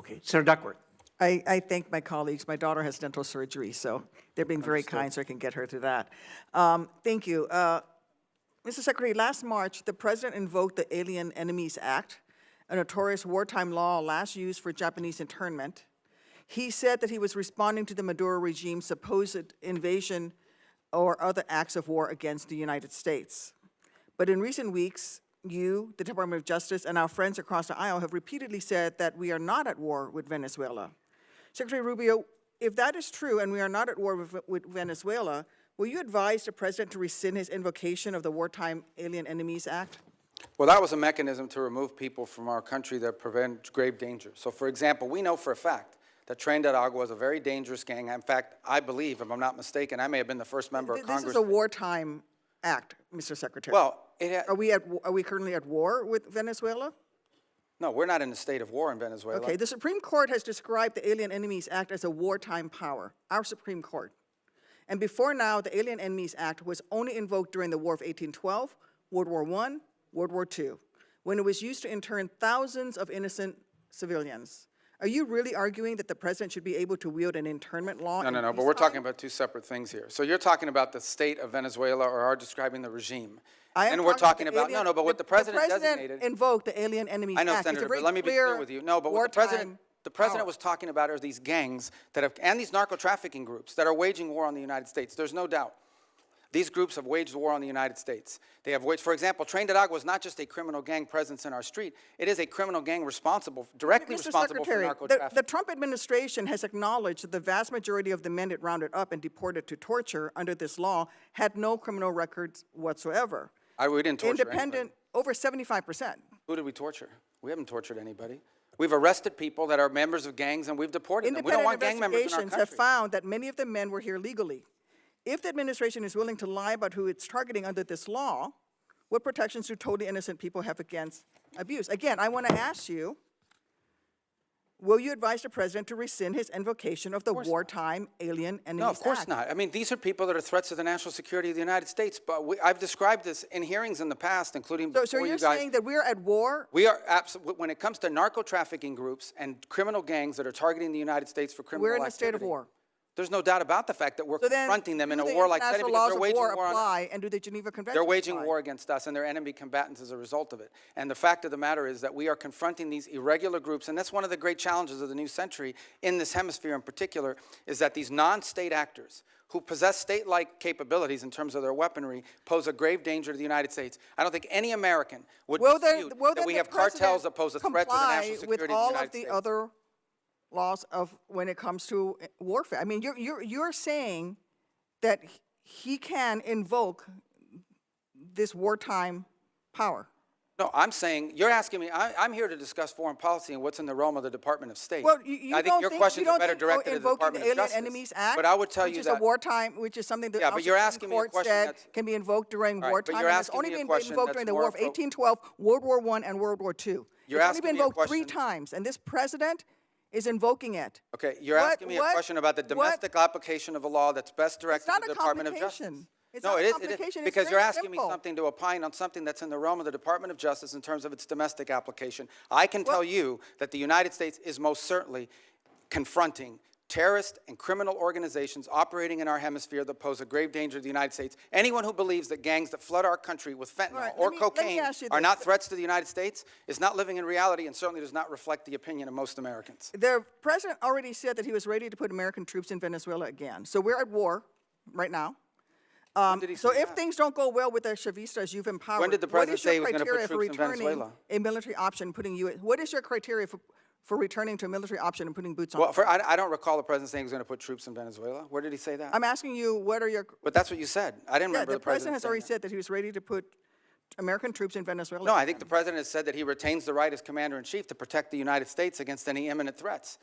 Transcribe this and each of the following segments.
Okay, Senator Duckworth. I thank my colleagues. My daughter has dental surgery, so they're being very kind so I can get her through that. Thank you. Mr. Secretary, last March, the President invoked the Alien Enemies Act, a notorious wartime law last used for Japanese internment. He said that he was responding to the Maduro regime's supposed invasion or other acts of war against the United States. But in recent weeks, you, the Department of Justice, and our friends across the aisle have repeatedly said that we are not at war with Venezuela. Secretary Rubio, if that is true and we are not at war with Venezuela, will you advise the President to rescind his invocation of the Wartime Alien Enemies Act? Well, that was a mechanism to remove people from our country that prevent grave danger. So, for example, we know for a fact that Tren de Agua is a very dangerous gang. In fact, I believe, if I'm not mistaken, I may have been the first member of Congress. This is a wartime act, Mr. Secretary. Well, are we currently at war with Venezuela? No, we're not in a state of war in Venezuela. Okay, the Supreme Court has described the Alien Enemies Act as a wartime power, our Supreme Court. And before now, the Alien Enemies Act was only invoked during the War of 1812, World War I, World War II, when it was used to intern thousands of innocent civilians. Are you really arguing that the President should be able to wield an internment law? No, but we're talking about two separate things here. So you're talking about the state of Venezuela or are describing the regime. And we're talking about, but what the President designated. Invoked the Alien Enemies Act. I know, Senator, but let me be clear with you. No, but what the President was talking about are these gangs that have, and these narco-trafficking groups that are waging war on the United States. There's no doubt. These groups have waged war on the United States. They have waged, for example, Tren de Agua is not just a criminal gang presence in our street. It is a criminal gang directly responsible for narco-trafficking. The Trump administration has acknowledged that the vast majority of the men it rounded up and deported to torture under this law had no criminal records whatsoever. We didn't torture anybody. Over 75%. Who did we torture? We haven't tortured anybody. We've arrested people that are members of gangs and we've deported them. We don't want gang members in our country. Have found that many of the men were here legally. If the administration is willing to lie about who it's targeting under this law, what protections do totally innocent people have against abuse? Again, I want to ask you, will you advise the President to rescind his invocation of the Wartime Alien Enemies Act? No, of course not. I mean, these are people that are threats to the national security of the United States. But I've described this in hearings in the past, including before you guys. So you're saying that we're at war? We are absolutely. When it comes to narco-trafficking groups and criminal gangs that are targeting the United States for criminal activity. We're in a state of war. There's no doubt about the fact that we're confronting them in a warlike setting because they're waging war on us. And do the Geneva Convention They're waging war against us, and they're enemy combatants as a result of it. And the fact of the matter is that we are confronting these irregular groups, and that's one of the great challenges of the new century in this hemisphere in particular, is that these non-state actors who possess state-like capabilities in terms of their weaponry pose a grave danger to the United States. I don't think any American would dispute that we have cartels that pose a threat to the national security of the United States. With all of the other laws of when it comes to warfare. I mean, you're saying that he can invoke this wartime power. No, I'm saying, you're asking me, I'm here to discuss foreign policy and what's in the realm of the Department of State. Well, I think your questions are better directed to the Department of Justice. Enemies Act, but I would tell you that. Which is a wartime, which is something that but you're asking me a question that's, can be invoked during wartime. But you're asking me a question invoked during the War of 1812, World War I, and World War II. You're it's only been invoked 3 times, and this President is invoking it. Okay, you're asking me a question about the domestic application of a law that's best directed to the Department of Justice. No, it is because you're asking me something to opine on something that's in the realm of the Department of Justice in terms of its domestic application. I can tell you that the United States is most certainly confronting terrorist and criminal organizations operating in our hemisphere that pose a grave danger to the United States. Anyone who believes that gangs that flood our country with fentanyl or cocaine are not threats to the United States is not living in reality and certainly does not reflect the opinion of most Americans. The President already said that he was ready to put American troops in Venezuela again. So we're at war right now. So if things don't go well with the Chavistas you've empowered, when did the President say he was going to put troops in Venezuela? A military option, what is your criteria for returning to a military option and putting boots on? Well, I don't recall the President saying he was going to put troops in Venezuela. Where did he say that? I'm asking you, what are your... But that's what you said. I didn't remember the President has already said that he was ready to put American troops in Venezuela. No, I think the President has said that he retains the right as Commander-in-Chief to protect the United States against any imminent threats.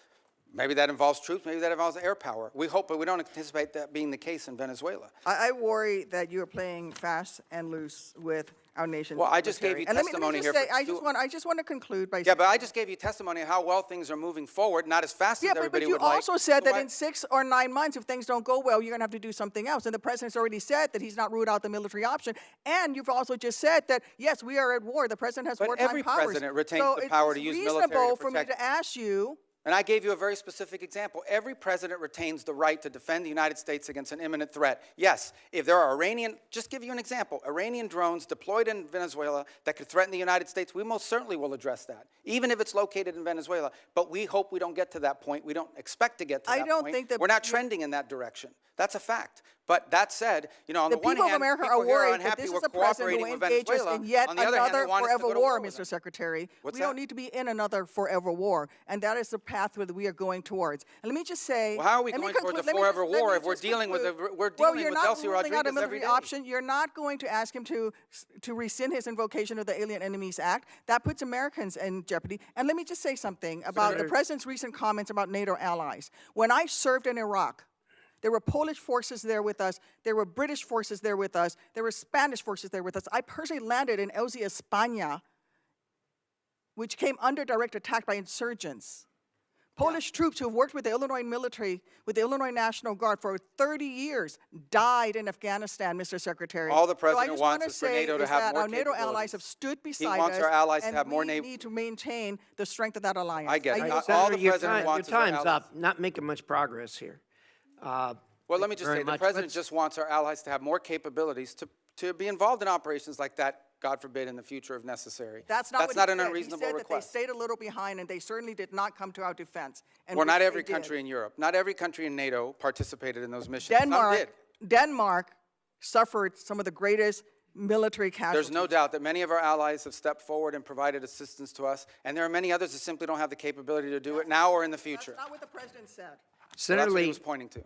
Maybe that involves troops, maybe that involves air power. We hope, but we don't anticipate that being the case in Venezuela. I worry that you are playing fast and loose with our nation's Well, I just gave you testimony here. I just want to conclude by saying... Yeah, but I just gave you testimony of how well things are moving forward, not as fast as everybody would like. Yeah, but you also said that in 6 or 9 months, if things don't go well, you're going to have to do something else. And the President's already said that he's not ruled out the military option. And you've also just said that, yes, we are at war. The President has wartime powers. But every president retains the power to use military to protect. So it's reasonable for me to ask you And I gave you a very specific example. Every president retains the right to defend the United States against an imminent threat. Yes, if there are just give you an example, Iranian drones deployed in Venezuela that could threaten the United States, we most certainly will address that, even if it's located in Venezuela. But we hope we don't get to that point. We don't expect to get to that point. I don't think that we're not trending in that direction. That's a fact. But that said, on the one hand, people of America are worried that this is a president who engages in yet another forever war, Mr. Secretary. We don't need to be in another forever war, and that is the path that we are going towards. And let me just say, well, how are we going towards a forever war if we're dealing with Delcy Rodriguez every day? Option. You're not going to ask him to rescind his invocation of the Alien Enemies Act. That puts Americans in jeopardy. And let me just say something about the president's recent comments about NATO allies. When I served in Iraq, there were Polish forces there with us. There were British forces there with us. There were Spanish forces there with us. I personally landed in Elzi, España, which came under direct attack by insurgents. Polish troops who have worked with the Illinois military, with the Illinois National Guard for 30 years, died in Afghanistan, Mr. Secretary. All the president wants is for NATO to have more our NATO allies have stood beside us. He wants our allies to have more NATO. We need to maintain the strength of that alliance. I get it. All the president wants is our allies. Your time's up. Not making much progress here. Well, let me just say, the president just wants our allies to have more capabilities to be involved in operations like that, God forbid, in the future if necessary. That's not an unreasonable request. He said request. that they stayed a little behind, and they certainly did not come to our defense. And well, not every country in Europe, not every country in NATO participated in those missions. Denmark suffered some of the greatest military casualties. There's no doubt that many of our allies have stepped forward and provided assistance to us, and there are many others that simply don't have the capability to do it now or in the future. That's not what the president said. Senator Lee, that's what he was pointing to.